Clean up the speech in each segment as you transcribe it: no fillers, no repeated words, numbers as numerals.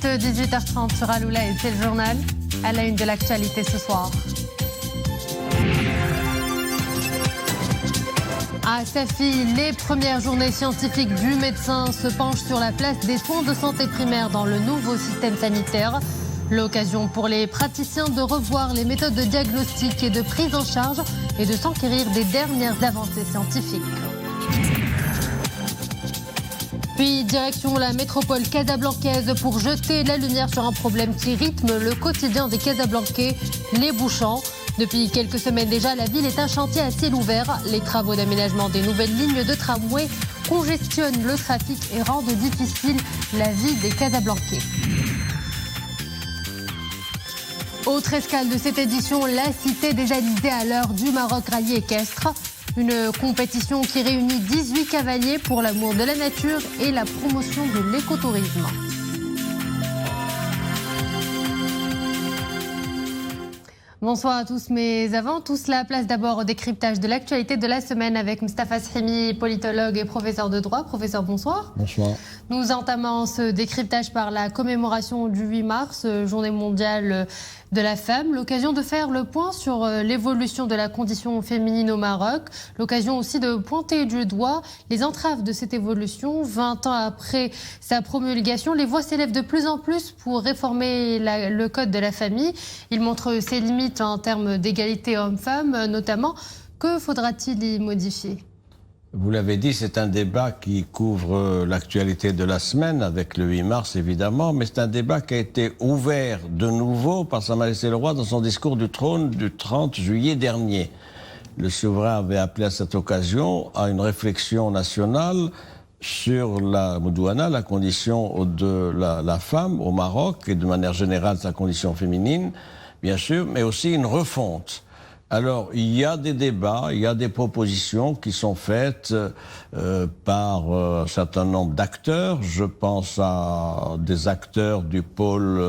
suite, 18h30 sur Aloula et c'est le journal. À la une de l'actualité ce soir. À Safi, les premières journées scientifiques du médecin se penchent sur la place des soins de santé primaire dans le nouveau système sanitaire. L'occasion pour les praticiens de revoir les méthodes de diagnostic et de prise en charge et de s'enquérir des dernières avancées scientifiques. Puis direction la métropole casablancaise pour jeter la lumière sur un problème qui rythme le quotidien des Casablancais, les bouchons. Depuis quelques semaines déjà, la ville est un chantier à ciel ouvert. Les travaux d'aménagement des nouvelles lignes de tramway congestionnent le trafic et rendent difficile la vie des Casablancais. Autre escale de cette édition, la Cité des Alizés à l'heure du Maroc rallye équestre. Une compétition qui réunit 18 cavaliers pour l'amour de la nature et la promotion de l'écotourisme. Bonsoir à tous, mais avant tout cela, place d'abord au décryptage de l'actualité de la semaine avec Moustapha Srimi, politologue et professeur de droit. Professeur, bonsoir. Bonsoir. Nous entamons ce décryptage par la commémoration du 8 mars, journée mondiale de la femme. L'occasion de faire le point sur l'évolution de la condition féminine au Maroc. L'occasion aussi de pointer du doigt les entraves de cette évolution. 20 ans après sa promulgation, les voix s'élèvent de plus en plus pour réformer le code de la famille. Il montre ses limites en termes d'égalité homme-femme, notamment. Que faudra-t-il y modifier ? Vous l'avez dit, c'est un débat qui couvre l'actualité de la semaine, avec le 8 mars évidemment, mais c'est un débat qui a été ouvert de nouveau par Sa Majesté le Roi dans son discours du trône du 30 juillet dernier. Le souverain avait appelé à cette occasion à une réflexion nationale sur la moudouana, la condition de la femme au Maroc, et de manière générale sa condition féminine, bien sûr, mais aussi une refonte. Alors, il y a des débats, il y a des propositions qui sont faites par un certain nombre d'acteurs. Je pense à des acteurs du pôle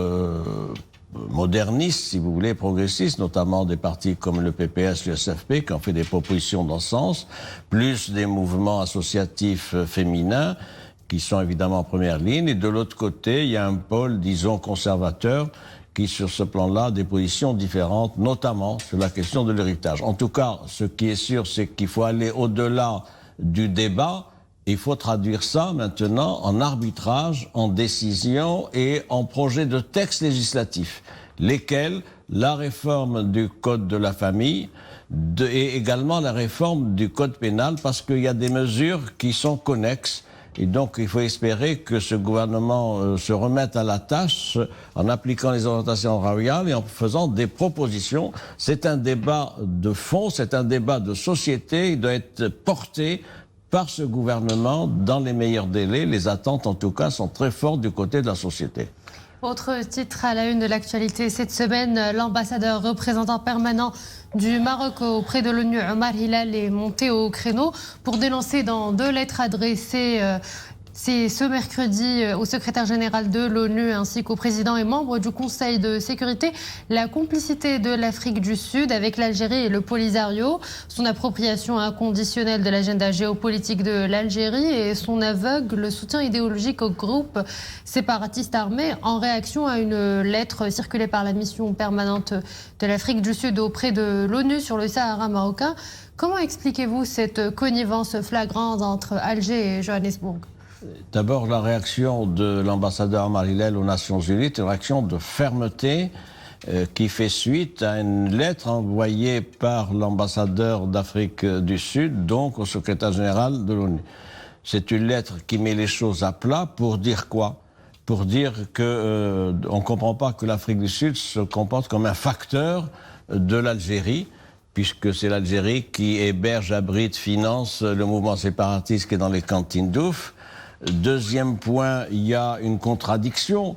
moderniste, si vous voulez, progressiste, notamment des partis comme le PPS, le SFP, qui ont fait des propositions dans ce sens, plus des mouvements associatifs féminins, qui sont évidemment en première ligne. Et de l'autre côté, il y a un pôle, disons, conservateur, qui, sur ce plan-là, a des positions différentes, notamment sur la question de l'héritage. En tout cas, ce qui est sûr, c'est qu'il faut aller au-delà du débat. Il faut traduire ça maintenant en arbitrage, en décision et en projet de texte législatif, lesquels la réforme du code de la famille et également la réforme du code pénal, parce qu'il y a des mesures qui sont connexes. Et donc, il faut espérer que ce gouvernement se remette à la tâche en appliquant les orientations royales et en faisant des propositions. C'est un débat de fond, c'est un débat de société. Il doit être porté par ce gouvernement dans les meilleurs délais. Les attentes, en tout cas, sont très fortes du côté de la société. Autre titre à la une de l'actualité cette semaine, l'ambassadeur représentant permanent du Maroc auprès de l'ONU, Omar Hilal, est monté au créneau pour dénoncer dans 2 lettres adressées ce mercredi au secrétaire général de l'ONU ainsi qu'au président et membre du Conseil de sécurité la complicité de l'Afrique du Sud avec l'Algérie et le Polisario, son appropriation inconditionnelle de l'agenda géopolitique de l'Algérie et son aveugle soutien idéologique au groupe séparatiste armé en réaction à une lettre circulée par la mission permanente de l'Afrique du Sud auprès de l'ONU sur le Sahara marocain. Comment expliquez-vous cette connivence flagrante entre Alger et Johannesburg ? D'abord, la réaction de l'ambassadeur Omar Hilal aux Nations Unies est une réaction de fermeté qui fait suite à une lettre envoyée par l'ambassadeur d'Afrique du Sud, donc au secrétaire général de l'ONU. C'est une lettre qui met les choses à plat pour dire quoi ? Pour dire qu'on ne comprend pas que l'Afrique du Sud se comporte comme un facteur de l'Algérie, puisque c'est l'Algérie qui héberge, abrite, finance le mouvement séparatiste qui est dans les camps de Tindouf. Deuxième point, il y a une contradiction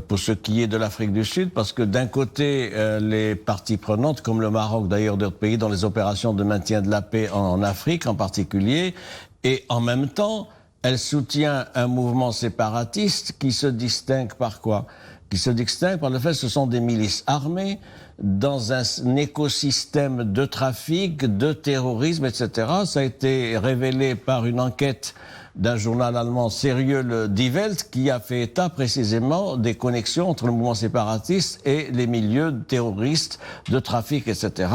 pour ce qui est de l'Afrique du Sud, parce que d'un côté, les parties prenantes, comme le Maroc, d'ailleurs d'autres pays, dans les opérations de maintien de la paix en Afrique en particulier, et en même temps, elle soutient un mouvement séparatiste qui se distingue par quoi ? Qui se distingue par le fait que ce sont des milices armées dans un écosystème de trafic, de terrorisme, etc. Ça a été révélé par une enquête d'un journal allemand sérieux, le Die Welt, qui a fait état précisément des connexions entre le mouvement séparatiste et les milieux terroristes, de trafic, etc.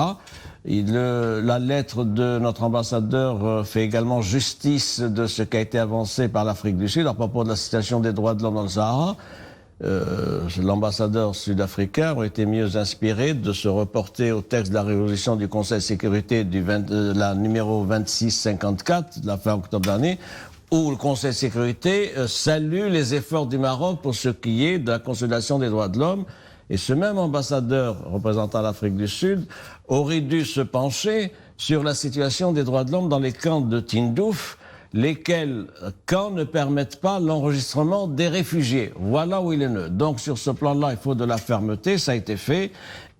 La lettre de notre ambassadeur fait également justice de ce qui a été avancé par l'Afrique du Sud à propos de la situation des droits de l'homme dans le Sahara. L'ambassadeur sud-africain aurait été mieux inspiré de se reporter au texte de la résolution du Conseil de sécurité la numéro 2654 de la fin octobre dernier, où le Conseil de sécurité salue les efforts du Maroc pour ce qui est de la consolidation des droits de l'homme. Et ce même ambassadeur représentant l'Afrique du Sud aurait dû se pencher sur la situation des droits de l'homme dans les camps de Tindouf, lesquels camps ne permettent pas l'enregistrement des réfugiés. Voilà où il est nœud. Donc sur ce plan-là, il faut de la fermeté, ça a été fait.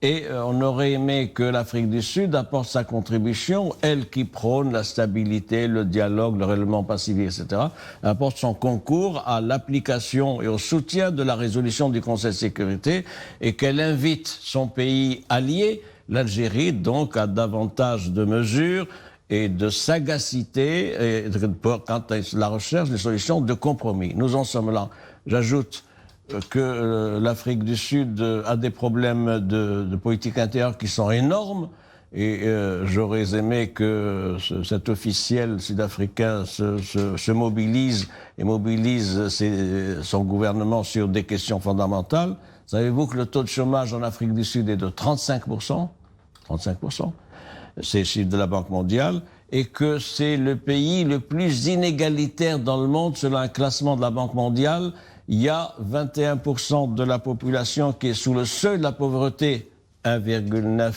Et on aurait aimé que l'Afrique du Sud apporte sa contribution, elle qui prône la stabilité, le dialogue, le règlement pacifique, etc., apporte son concours à l'application et au soutien de la résolution du Conseil de sécurité et qu'elle invite son pays allié, l'Algérie, donc à davantage de mesures et de sagacité quant à la recherche des solutions de compromis. Nous en sommes là. J'ajoute que l'Afrique du Sud a des problèmes de politique intérieure qui sont énormes et j'aurais aimé que cet officiel sud-africain se mobilise et mobilise son gouvernement sur des questions fondamentales. Savez-vous que le taux de chômage en Afrique du Sud est de 35%? 35%. C'est le chiffre de la Banque mondiale, et que c'est le pays le plus inégalitaire dans le monde selon un classement de la Banque mondiale. Il y a 21% de la population qui est sous le seuil de la pauvreté, 1,9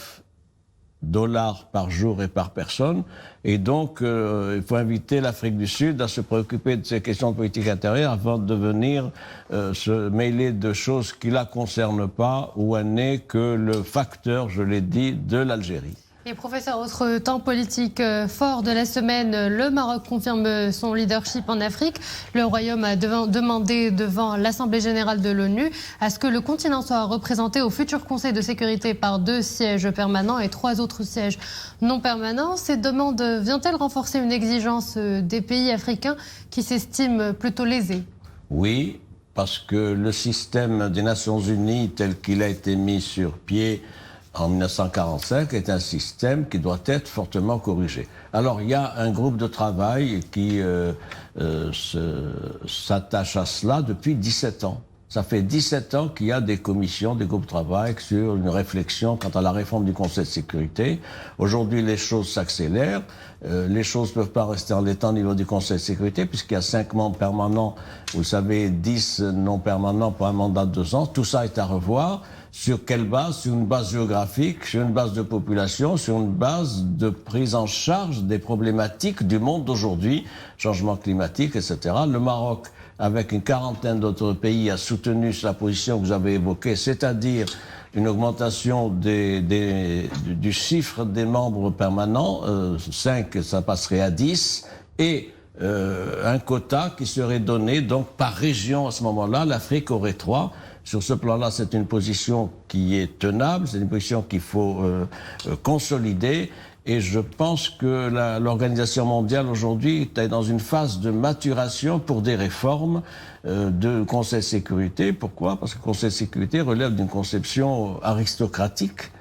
$ par jour et par personne. Et donc, il faut inviter l'Afrique du Sud à se préoccuper de ces questions de politique intérieure avant de venir se mêler de choses qui ne la concernent pas, où elle n'est que le facteur, je l'ai dit, de l'Algérie. Et professeur, autre temps politique fort de la semaine, le Maroc confirme son leadership en Afrique. Le Royaume a demandé devant l'Assemblée générale de l'ONU à ce que le continent soit représenté au futur Conseil de sécurité par 2 sièges permanents et 3 autres sièges non permanents. Cette demande vient-elle renforcer une exigence des pays africains qui s'estiment plutôt lésés? Oui, parce que le système des Nations Unies tel qu'il a été mis sur pied en 1945 est un système qui doit être fortement corrigé. Alors il y a un groupe de travail qui s'attache à cela depuis 17 ans. Ça fait 17 ans qu'il y a des commissions, des groupes de travail sur une réflexion quant à la réforme du Conseil de sécurité. Aujourd'hui, les choses s'accélèrent. Les choses ne peuvent pas rester en l'état au niveau du Conseil de sécurité puisqu'il y a 5 membres permanents, vous le savez, 10 non permanents pour un mandat de 2 ans. Tout ça est à revoir. Sur quelle base? Sur une base géographique, sur une base de population, sur une base de prise en charge des problématiques du monde d'aujourd'hui, changement climatique, etc. Le Maroc, avec une quarantaine d'autres pays, a soutenu la position que vous avez évoquée, c'est-à-dire une augmentation du chiffre des membres permanents, 5, ça passerait à 10, et un quota qui serait donné donc par région à ce moment-là. L'Afrique aurait 3. Sur ce plan-là, c'est une position qui est tenable, c'est une position qu'il faut consolider. Et je pense que l'Organisation mondiale aujourd'hui est dans une phase de maturation pour des réformes de Conseil de sécurité. Pourquoi? Parce que le Conseil de sécurité relève d'une conception aristocratique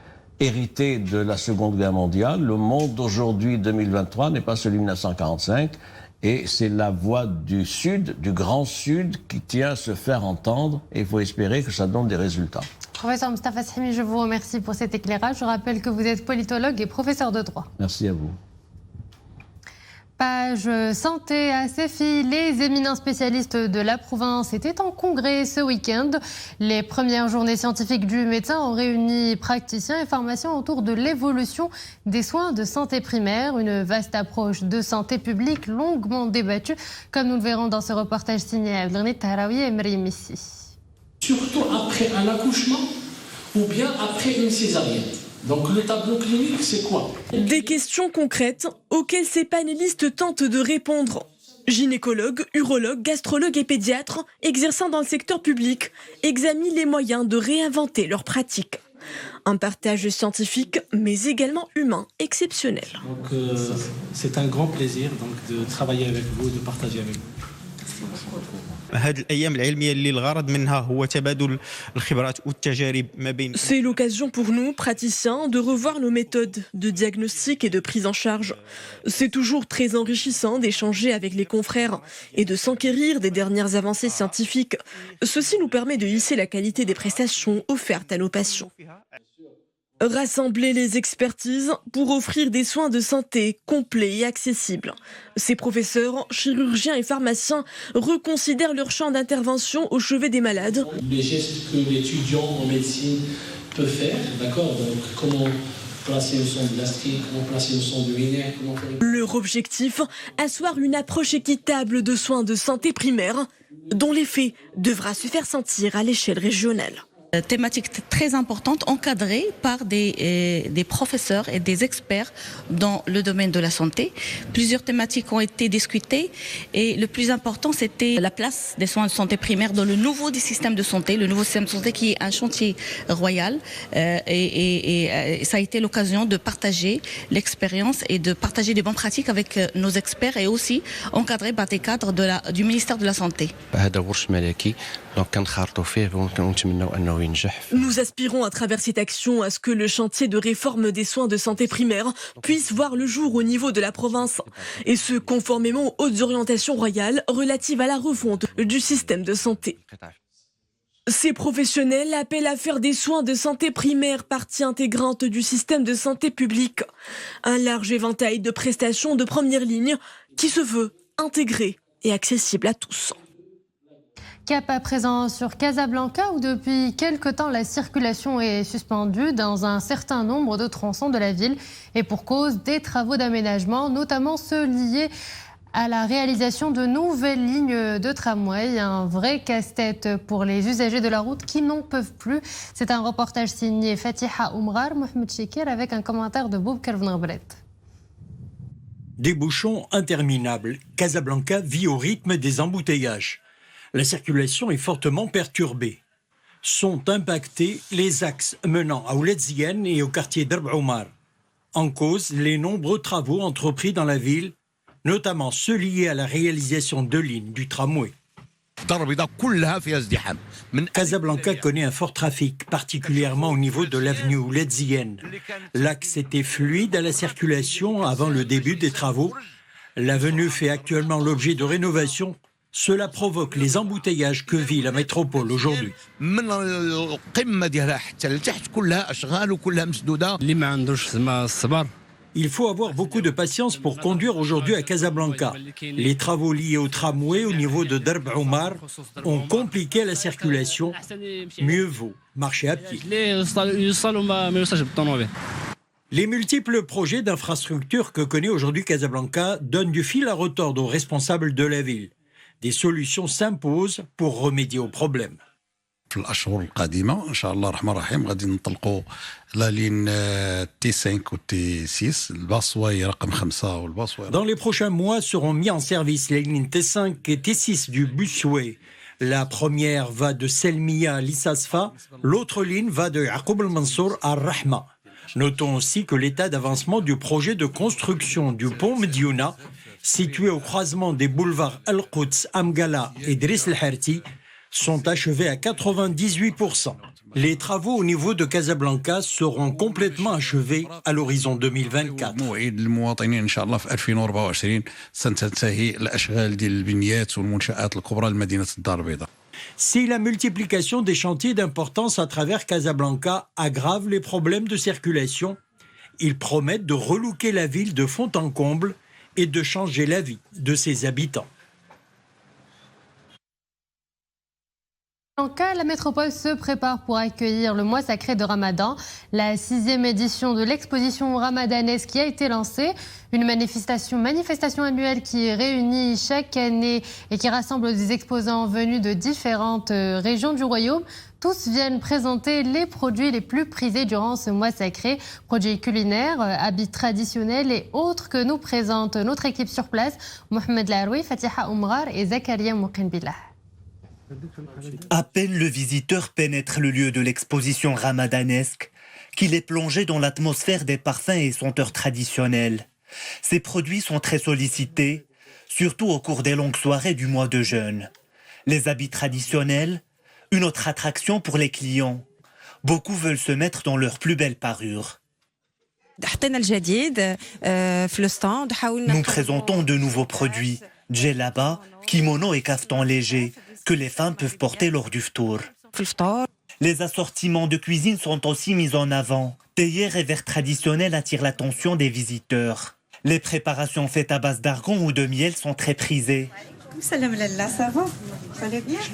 héritée de la Seconde Guerre mondiale. Le monde d'aujourd'hui, 2023, n'est pas celui de 1945. Et c'est la voix du Sud, du Grand Sud, qui tient à se faire entendre. Et il faut espérer que ça donne des résultats. Professeur Mostafa Sahimi, je vous remercie pour cet éclairage. Je rappelle que vous êtes politologue et professeur de droit. Merci à vous. Page santé à Séfi, les éminents spécialistes de la province étaient en congrès ce week-end. Les premières journées scientifiques du médecin ont réuni praticiens et pharmaciens autour de l'évolution des soins de santé primaire, une vaste approche de santé publique longuement débattue, comme nous le verrons dans ce reportage signé Abdelghani Tahraoui et Marie Messi. Surtout après un accouchement ou bien après une césarienne. Donc le tableau clinique, c'est quoi? Des questions concrètes auxquelles ces panélistes tentent de répondre. Gynécologues, urologues, gastrologues et pédiatres exerçant dans le secteur public examinent les moyens de réinventer leurs pratiques. Un partage scientifique, mais également humain, exceptionnel. Donc c'est un grand plaisir donc, de travailler avec vous, de partager avec vous. C'est l'occasion pour nous, praticiens, de revoir nos méthodes de diagnostic et de prise en charge. C'est toujours très enrichissant d'échanger avec les confrères et de s'enquérir des dernières avancées scientifiques. Ceci nous permet de hisser la qualité des prestations offertes à nos patients. Rassembler les expertises pour offrir des soins de santé complets et accessibles. Ces professeurs, chirurgiens et pharmaciens reconsidèrent leur champ d'intervention au chevet des malades. Les gestes que l'étudiant en médecine peut faire, d'accord, donc comment placer une sonde gastrique, comment placer une sonde urinaire, comment faire... Leur objectif, asseoir une approche équitable de soins de santé primaire, dont l'effet devra se faire sentir à l'échelle régionale. Thématique très importante, encadrée par des professeurs et des experts dans le domaine de la santé. Plusieurs thématiques ont été discutées et le plus important, c'était la place des soins de santé primaire dans le nouveau système de santé, le nouveau système de santé qui est un chantier royal. Et ça a été l'occasion de partager l'expérience et de partager des bonnes pratiques avec nos experts et aussi encadré par des cadres du ministère de la Santé. Nous aspirons à travers cette action à ce que le chantier de réforme des soins de santé primaire puisse voir le jour au niveau de la province, et ce conformément aux hautes orientations royales relatives à la refonte du système de santé. Ces professionnels appellent à faire des soins de santé primaire partie intégrante du système de santé publique. Un large éventail de prestations de première ligne qui se veut intégré et accessible à tous. Cap à présent sur Casablanca où depuis quelque temps la circulation est suspendue dans un certain nombre de tronçons de la ville et pour cause des travaux d'aménagement, notamment ceux liés à la réalisation de nouvelles lignes de tramway. Un vrai casse-tête pour les usagers de la route qui n'en peuvent plus. C'est un reportage signé Fatiha Oumrar, Mohamed Chekir avec un commentaire de Boub Kervnabret. Des bouchons interminables. Casablanca vit au rythme des embouteillages. La circulation est fortement perturbée. Sont impactés les axes menant à Ouled-Zien et au quartier d'Erb Oumar. En cause, les nombreux travaux entrepris dans la ville, notamment ceux liés à la réalisation de lignes du tramway. Casablanca connaît un fort trafic, particulièrement au niveau de l'avenue Ouled-Zien. L'axe était fluide à la circulation avant le début des travaux. L'avenue fait actuellement l'objet de rénovations. Cela provoque les embouteillages que vit la métropole aujourd'hui. Il faut avoir beaucoup de patience pour conduire aujourd'hui à Casablanca. Les travaux liés au tramway au niveau de Derb Oumar ont compliqué la circulation. Mieux vaut marcher à pied. Les multiples projets d'infrastructures que connaît aujourd'hui Casablanca donnent du fil à retordre aux responsables de la ville. Des solutions s'imposent pour remédier aux problèmes. في الأشهر القادمة إن شاء الله الرحمن الرحيم غادي نطلقوا لا لين تي 5 و تي 6 الباصواي رقم 5 والباصواي. Dans les prochains mois seront mis en service les lignes T5 et T6 du busway. La première va de Selmiya à Lissasfa, l'autre ligne va de Yaqoub el-Mansour à Rahma. Notons aussi que l'état d'avancement du projet de construction du pont Mediouna, situé au croisement des boulevards Al-Quds, Amgala et Driss el-Harti, sont achevés à 98%. Les travaux au niveau de Casablanca seront complètement achevés à l'horizon 2024. Si la multiplication des chantiers d'importance à travers Casablanca aggrave les problèmes de circulation, ils promettent de relooker la ville de fond en comble et de changer la vie de ses habitants. La métropole se prépare pour accueillir le mois sacré de Ramadan, la 6e édition de l'exposition ramadanesque qui a été lancée, une manifestation annuelle qui réunit chaque année et qui rassemble des exposants venus de différentes régions du royaume. Tous viennent présenter les produits les plus prisés durant ce mois sacré, produits culinaires, habits traditionnels et autres que nous présente notre équipe sur place, Mohamed Laroui, Fatiha Oumrar et Zakaria Moukinbillah. À peine le visiteur pénètre le lieu de l'exposition ramadanesque, qu'il est plongé dans l'atmosphère des parfums et senteurs traditionnels. Ces produits sont très sollicités, surtout au cours des longues soirées du mois de jeûne. Les habits traditionnels, une autre attraction pour les clients. Beaucoup veulent se mettre dans leur plus belle parure. Nous présentons de nouveaux produits, djellaba, kimono et caftan léger, que les femmes peuvent porter lors du ftour. Les assortiments de cuisine sont aussi mis en avant. Théières et verres traditionnels attirent l'attention des visiteurs. Les préparations faites à base d'argan ou de miel sont très prisées.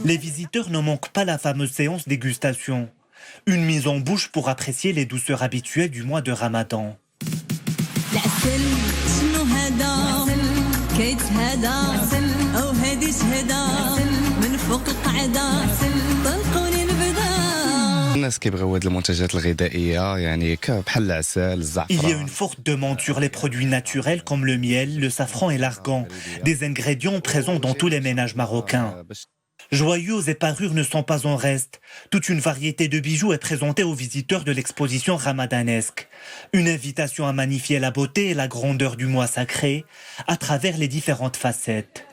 Les visiteurs ne manquent pas la fameuse séance dégustation. Une mise en bouche pour apprécier les douceurs habituelles du mois de Ramadan. Il y a une forte demande sur les produits naturels comme le miel, le safran et l'argan, des ingrédients présents dans tous les ménages marocains. Joyaux et parures ne sont pas en reste. Toute une variété de bijoux est présentée aux visiteurs de l'exposition ramadanesque. Une invitation à magnifier la beauté et la grandeur du mois sacré à travers les différentes facettes.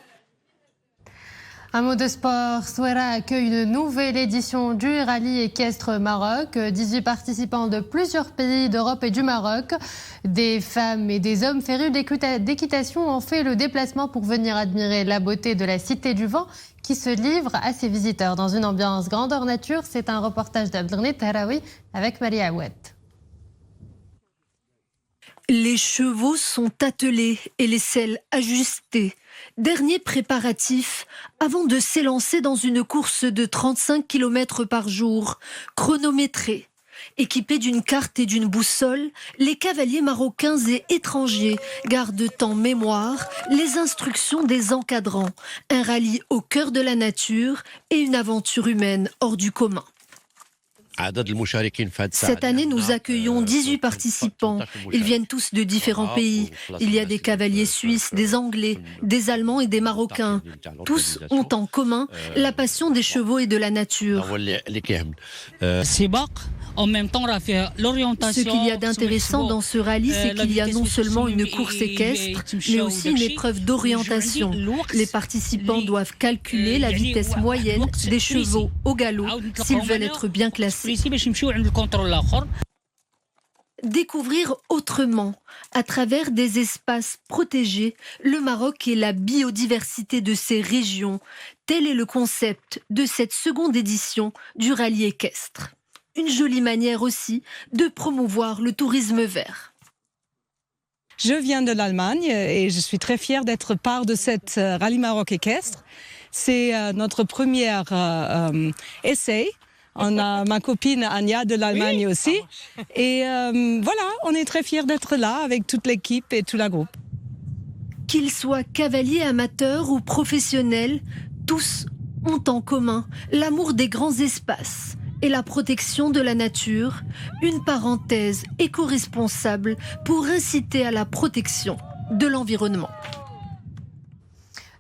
Un mot de sport, Souera accueille une nouvelle édition du rallye équestre Maroc. 18 participants de plusieurs pays d'Europe et du Maroc. Des femmes et des hommes férus d'équitation ont fait le déplacement pour venir admirer la beauté de la Cité du Vent qui se livre à ses visiteurs dans une ambiance grandeur nature. C'est un reportage d'Abdelghani Tahraoui avec Marie Aouet. Les chevaux sont attelés et les selles ajustées. Dernier préparatif avant de s'élancer dans une course de 35 km par jour, chronométrée. Équipés d'une carte et d'une boussole, les cavaliers marocains et étrangers gardent en mémoire les instructions des encadrants. Un rallye au cœur de la nature et une aventure humaine hors du commun. Cette année, nous accueillons 18 participants. Ils viennent tous de différents pays. Il y a des cavaliers suisses, des Anglais, des Allemands et des Marocains. Tous ont en commun la passion des chevaux et de la nature. En même temps, l'orientation. Ce qu'il y a d'intéressant dans ce rallye, c'est qu'il y a non seulement une course équestre, mais aussi une épreuve d'orientation. Les participants doivent calculer la vitesse moyenne des chevaux au galop s'ils veulent être bien classés. Découvrir autrement, à travers des espaces protégés, le Maroc et la biodiversité de ses régions. Tel est le concept de cette seconde édition du rallye équestre. Une jolie manière aussi de promouvoir le tourisme vert. Je viens de l'Allemagne et je suis très fière d'être part de cette rallye Maroc équestre. C'est notre premier essai. On a ma copine Anya de l'Allemagne aussi. Et voilà, on est très fiers d'être là avec toute l'équipe et tout le groupe. Qu'ils soient cavaliers amateurs ou professionnels, tous ont en commun l'amour des grands espaces et la protection de la nature, une parenthèse éco-responsable pour inciter à la protection de l'environnement.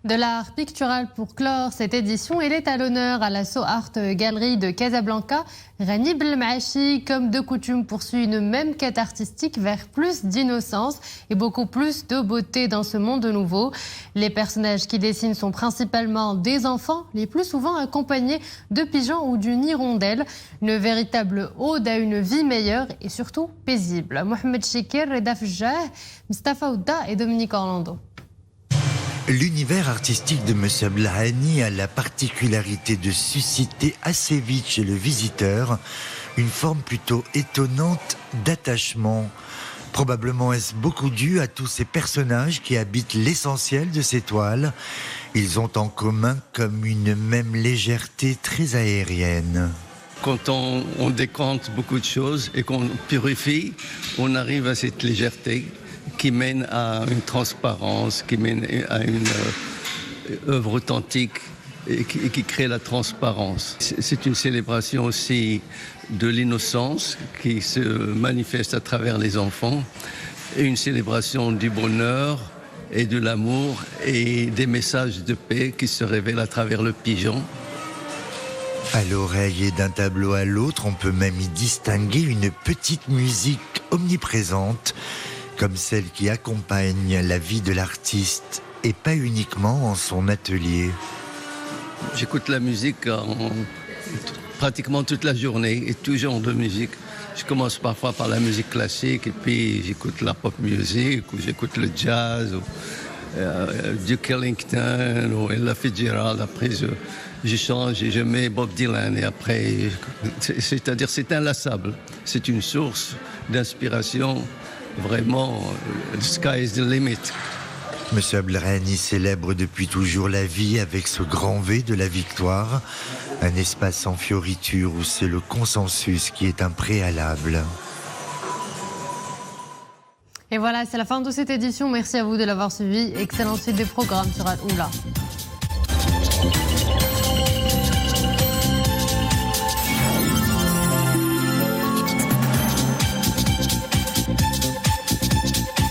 De l'art pictural pour clore cette édition, elle est à l'honneur à la So Art Gallery de Casablanca. Rani Belmaachi, comme de coutume, poursuit une même quête artistique vers plus d'innocence et beaucoup plus de beauté dans ce monde nouveau. Les personnages qui dessinent sont principalement des enfants, les plus souvent accompagnés de pigeons ou d'une hirondelle. Une véritable ode à une vie meilleure et surtout paisible. Mohamed Chikir, Reda Fujah, Mustafa Ouda et Dominique Orlando. L'univers artistique de M. Blahani a la particularité de susciter assez vite chez le visiteur une forme plutôt étonnante d'attachement. Probablement est-ce beaucoup dû à tous ces personnages qui habitent l'essentiel de ces toiles. Ils ont en commun comme une même légèreté très aérienne. Quand on décante beaucoup de choses et qu'on purifie, on arrive à cette légèreté qui mène à une transparence, qui mène à une œuvre authentique et qui crée la transparence. C'est une célébration aussi de l'innocence qui se manifeste à travers les enfants et une célébration du bonheur et de l'amour et des messages de paix qui se révèlent à travers le pigeon. À l'oreille et d'un tableau à l'autre, on peut même y distinguer une petite musique omniprésente, comme celle qui accompagne la vie de l'artiste, et pas uniquement en son atelier. J'écoute la musique pratiquement toute la journée, et tout genre de musique. Je commence parfois par la musique classique, et puis j'écoute la pop music, ou j'écoute le jazz, ou Duke Ellington, ou Ella Fitzgerald. Après, je change et je mets Bob Dylan, et après, c'est-à-dire c'est inlassable. C'est une source d'inspiration, vraiment, the sky is the limit. Monsieur Abdelrahmani célèbre depuis toujours la vie avec ce grand V de la victoire, un espace en fioriture où c'est le consensus qui est un préalable. Et voilà, c'est la fin de cette édition. Merci à vous de l'avoir suivi. Excellente suite des programmes sur Al-Oula.